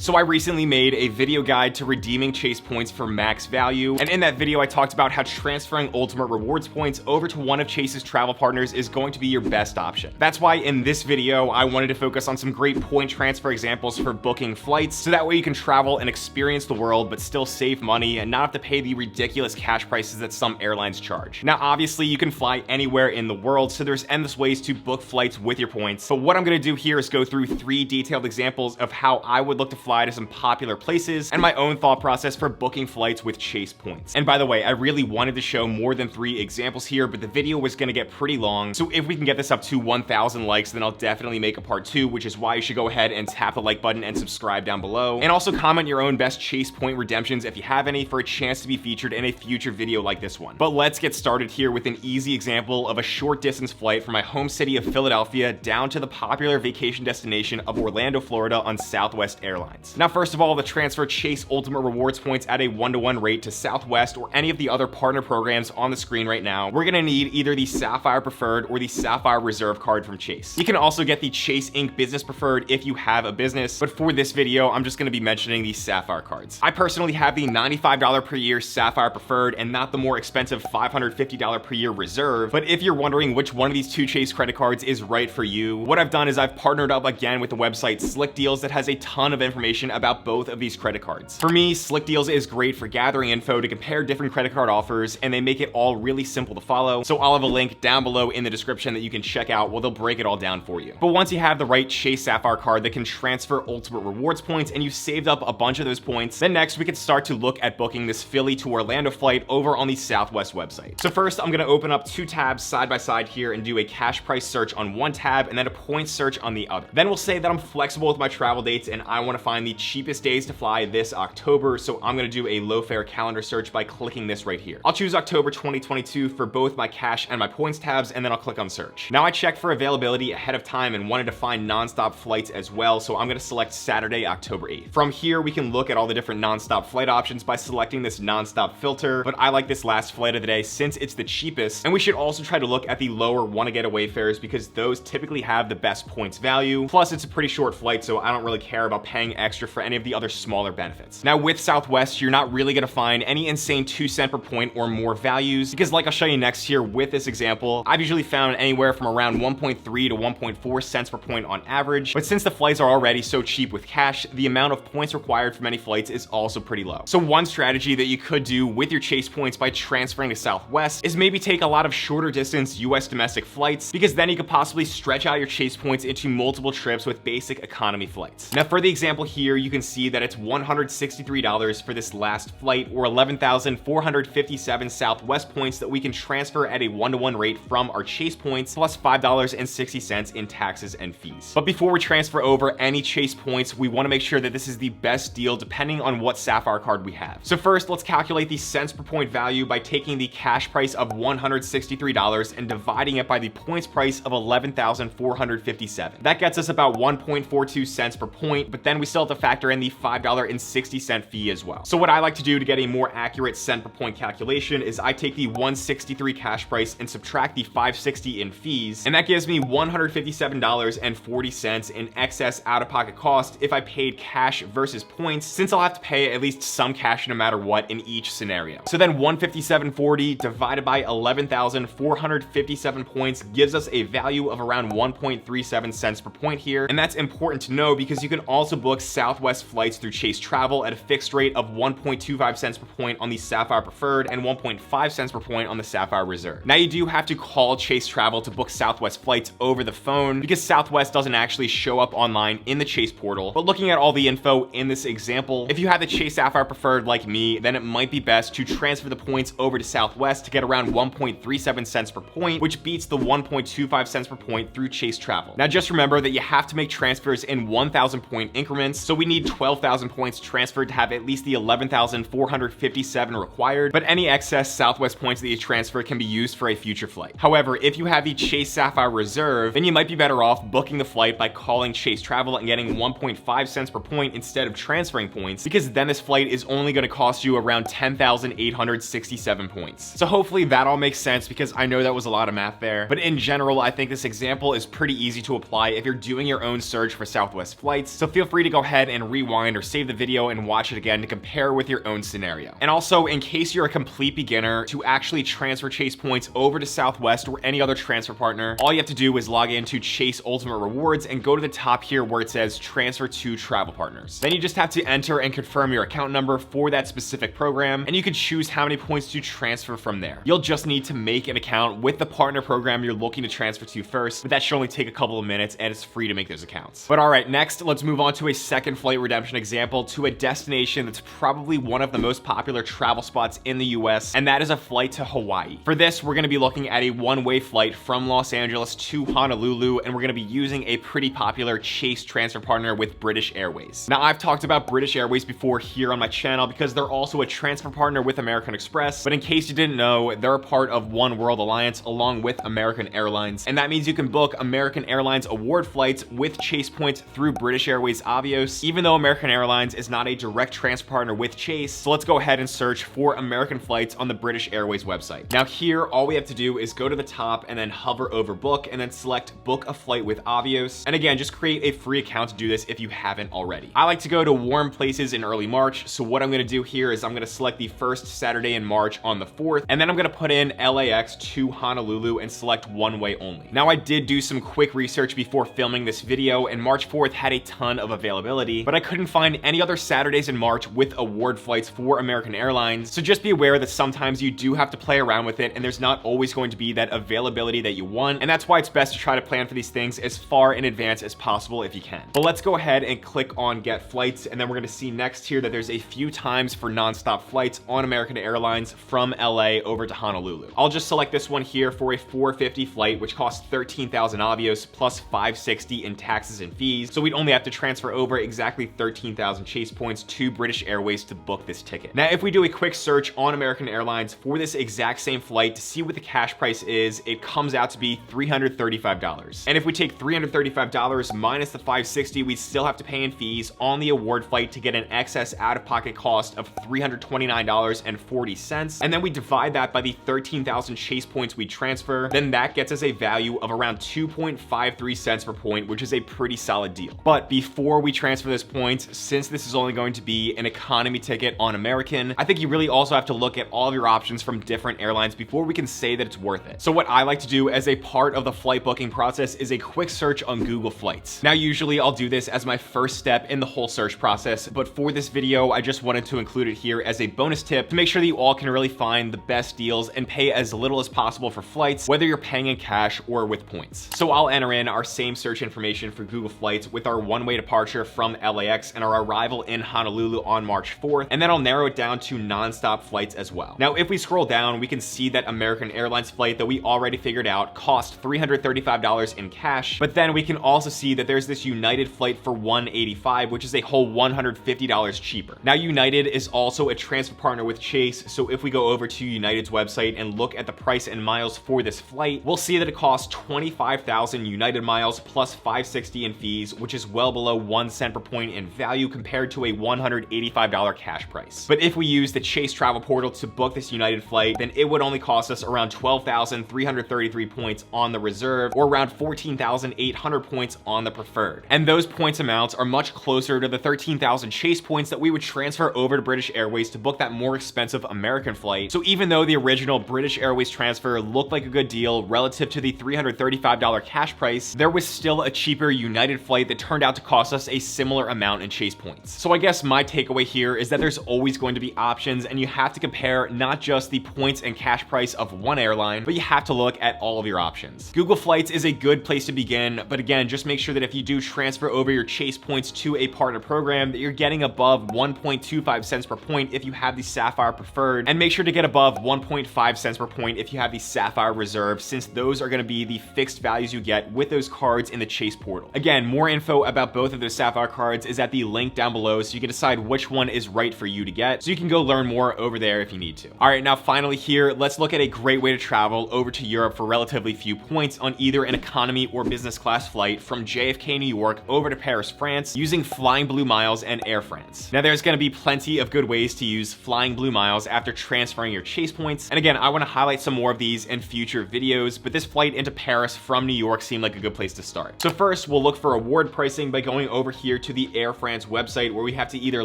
So I recently made a video guide to redeeming Chase points for max value, and in that video I talked about how transferring Ultimate Rewards points over to one of Chase's travel partners is going to be your best option. That's why in this video I wanted to focus on some great point transfer examples for booking flights, so that way you can travel and experience the world but still save money and not have to pay the ridiculous cash prices that some airlines charge. Now obviously you can fly anywhere in the world, so there's endless ways to book flights with your points, but what I'm going to do here is go through 3 detailed examples of how I would look to fly to some popular places and my own thought process for booking flights with Chase points. And by the way, I really wanted to show more than 3 examples here, but the video was going to get pretty long, so if we can get this up to 1,000 likes, then I'll definitely make a part 2, which is why you should go ahead and tap the like button and subscribe down below, and also comment your own best Chase point redemptions if you have any, for a chance to be featured in a future video like this one. But let's get started here with an easy example of a short distance flight from my home city of Philadelphia down to the popular vacation destination of Orlando, Florida on Southwest Airlines. Now first of all, to transfer Chase Ultimate Rewards points at a 1-to-1 rate to Southwest or any of the other partner programs on the screen right now, we're gonna need either the Sapphire Preferred or the Sapphire Reserve card from Chase. You can also get the Chase Inc. Business Preferred if you have a business, but for this video, I'm just gonna be mentioning the Sapphire cards. I personally have the $95 per year Sapphire Preferred and not the more expensive $550 per year Reserve, but if you're wondering which one of these 2 Chase credit cards is right for you, what I've done is I've partnered up again with the website Slick Deals that has a ton of information about both of these credit cards. For me, Slick Deals is great for gathering info to compare different credit card offers, and they make it all really simple to follow, so I'll have a link down below in the description that you can check out where they'll break it all down for you. But once you have the right Chase Sapphire card that can transfer Ultimate Rewards points and you've saved up a bunch of those points, then next we can start to look at booking this Philly to Orlando flight over on the Southwest website. So first I'm going to open up 2 tabs side by side here and do a cash price search on one tab and then a point search on the other. Then we'll say that I'm flexible with my travel dates and I want to find the cheapest days to fly this October, so I'm going to do a low fare calendar search by clicking this right here. I'll choose October 2022 for both my cash and my points tabs, and then I'll click on search. Now I checked for availability ahead of time and wanted to find non-stop flights as well, so I'm going to select Saturday, October 8th. From here we can look at all the different non-stop flight options by selecting this non-stop filter, but I like this last flight of the day since it's the cheapest, and we should also try to look at the lower wanna get away fares because those typically have the best points value, plus it's a pretty short flight, so I don't really care about paying extra for any of the other smaller benefits. Now with Southwest, you're not really gonna find any insane 2 cent per point or more values, because like I'll show you next here with this example, I've usually found anywhere from around 1.3 to 1.4 cents per point on average, but since the flights are already so cheap with cash, the amount of points required for many flights is also pretty low. So one strategy that you could do with your Chase points by transferring to Southwest is maybe take a lot of shorter distance US domestic flights, because then you could possibly stretch out your Chase points into multiple trips with basic economy flights. Now for the example here, you can see that it's $163 for this last flight, or 11,457 Southwest points that we can transfer at a 1-to-1 rate from our Chase points, plus $5.60 in taxes and fees. But before we transfer over any Chase points, we want to make sure that this is the best deal depending on what Sapphire card we have. So first, let's calculate the cents per point value by taking the cash price of $163 and dividing it by the points price of 11,457. That gets us about 1.42 cents per point, but then we still have to factor in the $5.60 fee as well. So what I like to do to get a more accurate cent per point calculation is I take the 163 cash price and subtract the 560 in fees, and that gives me $157.40 in excess out-of-pocket cost if I paid cash versus points, since I'll have to pay at least some cash no matter what in each scenario. So then 157.40 divided by 11,457 points gives us a value of around 1.37 cents per point here, and that's important to know because you can also book Southwest flights through Chase Travel at a fixed rate of 1.25 cents per point on the Sapphire Preferred and 1.5 cents per point on the Sapphire Reserve. Now you do have to call Chase Travel to book Southwest flights over the phone because Southwest doesn't actually show up online in the Chase portal, but looking at all the info in this example, if you have the Chase Sapphire Preferred like me, then it might be best to transfer the points over to Southwest to get around 1.37 cents per point, which beats the 1.25 cents per point through Chase Travel. Now just remember that you have to make transfers in 1,000 point increments, so we need 12,000 points transferred to have at least the 11,457 required, but any excess Southwest points that you transfer can be used for a future flight. However, if you have the Chase Sapphire Reserve, then you might be better off booking the flight by calling Chase Travel and getting 1.5 cents per point instead of transferring points, because then this flight is only going to cost you around 10,867 points. So hopefully that all makes sense, because I know that was a lot of math there, but in general I think this example is pretty easy to apply if you're doing your own search for Southwest flights, so feel free to go ahead and rewind or save the video and watch it again to compare with your own scenario. And also, in case you're a complete beginner, to actually transfer Chase points over to Southwest or any other transfer partner, all you have to do is log into Chase Ultimate Rewards and go to the top here where it says transfer to travel partners. Then you just have to enter and confirm your account number for that specific program, and you can choose how many points to transfer from there. You'll just need to make an account with the partner program you're looking to transfer to first, but that should only take a couple of minutes and it's free to make those accounts. But all right, next let's move on to a second flight redemption example to a destination that's probably one of the most popular travel spots in the US, and that is a flight to Hawaii. For this, we're gonna be looking at a one-way flight from Los Angeles to Honolulu, and we're gonna be using a pretty popular Chase transfer partner with British Airways. Now, I've talked about British Airways before here on my channel because they're also a transfer partner with American Express, but in case you didn't know, they're a part of One World Alliance along with American Airlines, and that means you can book American Airlines award flights with Chase points through British Airways Avios, even though American Airlines is not a direct transfer partner with Chase. So let's go ahead and search for American flights on the British Airways website. Now here, all we have to do is go to the top and then hover over book and then select book a flight with Avios. And again, just create a free account to do this if you haven't already. I like to go to warm places in early March. So what I'm gonna do here is I'm gonna select the first Saturday in March on the 4th, and then I'm gonna put in LAX to Honolulu and select one way only. Now I did do some quick research before filming this video, and March 4th had a ton of availability, but I couldn't find any other Saturdays in March with award flights for American Airlines. So just be aware that sometimes you do have to play around with it, and there's not always going to be that availability that you want, and that's why it's best to try to plan for these things as far in advance as possible if you can. But let's go ahead and click on get flights, and then we're gonna see next here that there's a few times for nonstop flights on American Airlines from LA over to Honolulu. I'll just select this one here for a 450 flight, which costs 13,000 Avios plus 560 in taxes and fees. So we'd only have to transfer over exactly 13,000 Chase points to British Airways to book this ticket. Now, if we do a quick search on American Airlines for this exact same flight to see what the cash price is, it comes out to be $335. And if we take $335 minus the 560, we still have to pay in fees on the award flight to get an excess out-of-pocket cost of $329.40. And then we divide that by the 13,000 Chase points we transfer, then that gets us a value of around 2.53 cents per point, which is a pretty solid deal. But before we transfer those points, since this is only going to be an economy ticket on American, I think you really also have to look at all of your options from different airlines before we can say that it's worth it. So what I like to do as a part of the flight booking process is a quick search on Google Flights. Now, usually I'll do this as my first step in the whole search process, but for this video, I just wanted to include it here as a bonus tip to make sure that you all can really find the best deals and pay as little as possible for flights, whether you're paying in cash or with points. So I'll enter in our same search information for Google Flights with our one-way departure from LAX and our arrival in Honolulu on March 4th, and then I'll narrow it down to non-stop flights as well. Now, if we scroll down, we can see that American Airlines flight that we already figured out cost $335 in cash, but then we can also see that there's this United flight for $185, which is a whole $150 cheaper. Now, United is also a transfer partner with Chase, so if we go over to United's website and look at the price and miles for this flight, we'll see that it costs 25,000 United miles plus 560 in fees, which is well below 1 cent per point in value compared to a $185 cash price. But if we use the Chase travel portal to book this United flight, then it would only cost us around 12,333 points on the Reserve, or around 14,800 points on the Preferred. And those points amounts are much closer to the 13,000 Chase points that we would transfer over to British Airways to book that more expensive American flight. So even though the original British Airways transfer looked like a good deal relative to the $335 cash price, there was still a cheaper United flight that turned out to cost us a similar amount in Chase points. So I guess my takeaway here is that there's always going to be options, and you have to compare not just the points and cash price of one airline, but you have to look at all of your options. Google Flights is a good place to begin, but again, just make sure that if you do transfer over your Chase points to a partner program, that you're getting above 1.25 cents per point if you have the Sapphire Preferred, and make sure to get above 1.5 cents per point if you have the Sapphire Reserve, since those are going to be the fixed values you get with those cards in the Chase portal. Again, more info about both of those Sapphire cards is at the link down below, so you can decide which one is right for you to get, so you can go learn more over there if you need to. All right, now finally here, let's look at a great way to travel over to Europe for relatively few points on either an economy or business class flight from JFK, New York over to Paris, France, using Flying Blue Miles and Air France. Now, there's going to be plenty of good ways to use Flying Blue Miles after transferring your Chase points, and again, I want to highlight some more of these in future videos, but this flight into Paris from New York seemed like a good place to start. So first, we'll look for award pricing by going over here here to the Air France website where we have to either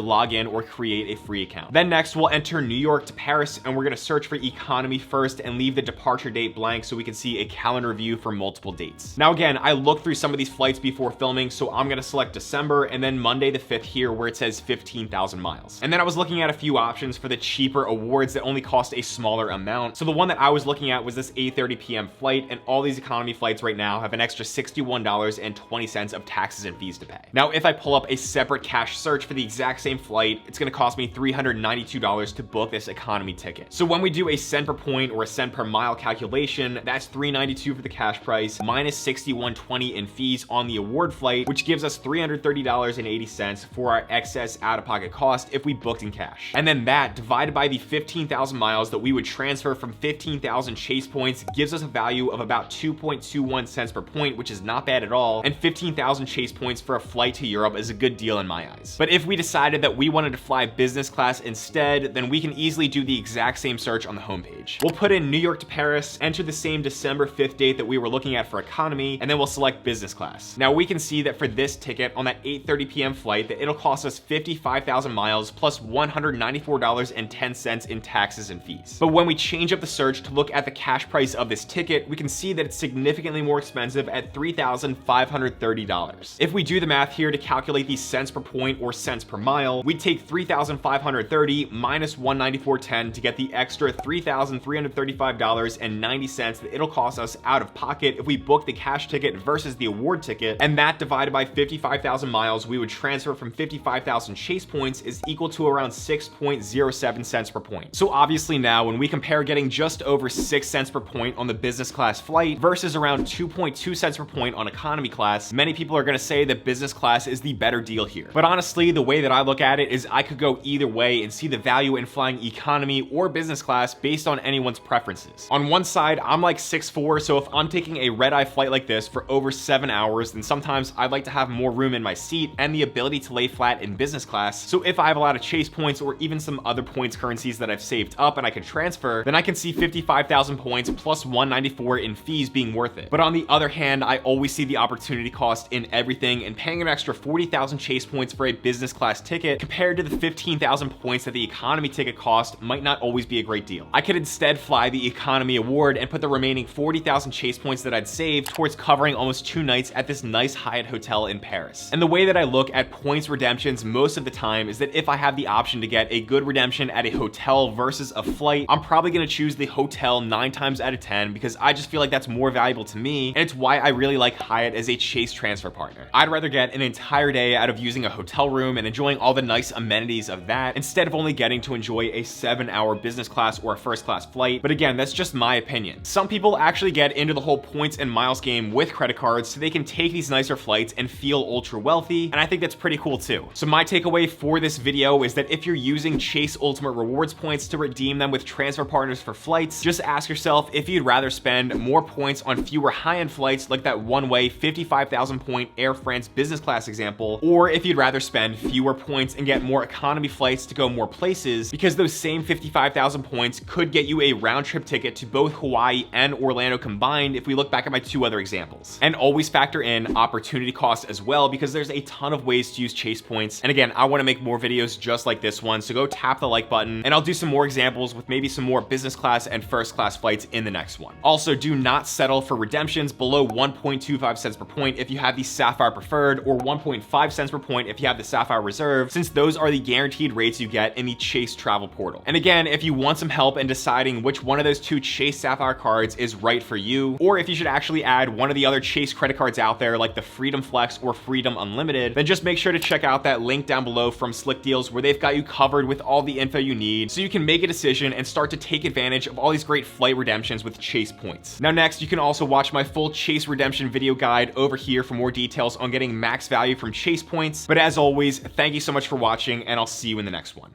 log in or create a free account. Then next we'll enter New York to Paris, and we're gonna search for economy first and leave the departure date blank so we can see a calendar view for multiple dates. Now again, I looked through some of these flights before filming, so I'm gonna select December and then Monday the 5th here where it says 15,000 miles. And then I was looking at a few options for the cheaper awards that only cost a smaller amount. So the one that I was looking at was this 8:30 p.m. flight, and all these economy flights right now have an extra $61.20 of taxes and fees to pay. Now, if I pull up a separate cash search for the exact same flight, it's gonna cost me $392 to book this economy ticket. So when we do a cent per point or a cent per mile calculation, that's $392 for the cash price minus $61.20 in fees on the award flight, which gives us $330.80 for our excess out-of-pocket cost if we booked in cash. And then that divided by the 15,000 miles that we would transfer from 15,000 Chase points gives us a value of about 2.21 cents per point, which is not bad at all. And 15,000 Chase points for a flight to Europe is a good deal in my eyes. But if we decided that we wanted to fly business class instead, then we can easily do the exact same search on the homepage. We'll put in New York to Paris, enter the same December 5th date that we were looking at for economy, and then we'll select business class. Now we can see that for this ticket on that 8:30 p.m. flight that it'll cost us 55,000 miles plus $194.10 in taxes and fees. But when we change up the search to look at the cash price of this ticket, we can see that it's significantly more expensive at $3,530. If we do the math here to calculate the cents per point or cents per mile, we take 3,530 minus 194.10 to get the extra $3,335.90 that it'll cost us out of pocket if we book the cash ticket versus the award ticket, and that divided by 55,000 miles we would transfer from 55,000 Chase points is equal to around 6.07 cents per point. So obviously now when we compare getting just over 6 cents per point on the business class flight versus around 2.2 cents per point on economy class, many people are going to say that business class is the better deal here. But honestly, the way that I look at it is I could go either way and see the value in flying economy or business class based on anyone's preferences. On one side, I'm like 6'4", so if I'm taking a red-eye flight like this for over 7 hours, then sometimes I'd like to have more room in my seat and the ability to lay flat in business class. So if I have a lot of Chase points or even some other points currencies that I've saved up and I can transfer, then I can see 55,000 points plus 194 in fees being worth it. But on the other hand, I always see the opportunity cost in everything, and paying an extra 40,000 Chase points for a business class ticket compared to the 15,000 points that the economy ticket cost might not always be a great deal. I could instead fly the economy award and put the remaining 40,000 Chase points that I'd saved towards covering almost 2 nights at this nice Hyatt hotel in Paris. And the way that I look at points redemptions most of the time is that if I have the option to get a good redemption at a hotel versus a flight, I'm probably gonna choose the hotel 9 times out of 10 because I just feel like that's more valuable to me, and it's why I really like Hyatt as a Chase transfer partner. I'd rather get an entire day out of using a hotel room and enjoying all the nice amenities of that instead of only getting to enjoy a 7-hour business class or a first class flight. But again, that's just my opinion. Some people actually get into the whole points and miles game with credit cards so they can take these nicer flights and feel ultra wealthy, and I think that's pretty cool too. So my takeaway for this video is that if you're using Chase Ultimate Rewards points to redeem them with transfer partners for flights, just ask yourself if you'd rather spend more points on fewer high-end flights like that one-way 55,000 point Air France business class example, or if you'd rather spend fewer points and get more economy flights to go more places, because those same 55,000 points could get you a round-trip ticket to both Hawaii and Orlando combined if we look back at my 2 other examples. And always factor in opportunity cost as well, because there's a ton of ways to use Chase points. And again, I want to make more videos just like this one, so go tap the like button and I'll do some more examples with maybe some more business class and first class flights in the next one. Also, do not settle for redemptions below 1.25 cents per point if you have the Sapphire Preferred, or 1.5 cents per point if you have the Sapphire Reserve, since those are the guaranteed rates you get in the Chase travel portal. And again, if you want some help in deciding which one of those 2 Chase Sapphire cards is right for you, or if you should actually add one of the other Chase credit cards out there like the Freedom Flex or Freedom Unlimited, then just make sure to check out that link down below from Slick Deals, where they've got you covered with all the info you need so you can make a decision and start to take advantage of all these great flight redemptions with Chase points. Now next, you can also watch my full Chase redemption video guide over here for more details on getting max value from Chase points. But as always, thank you so much for watching, and I'll see you in the next one.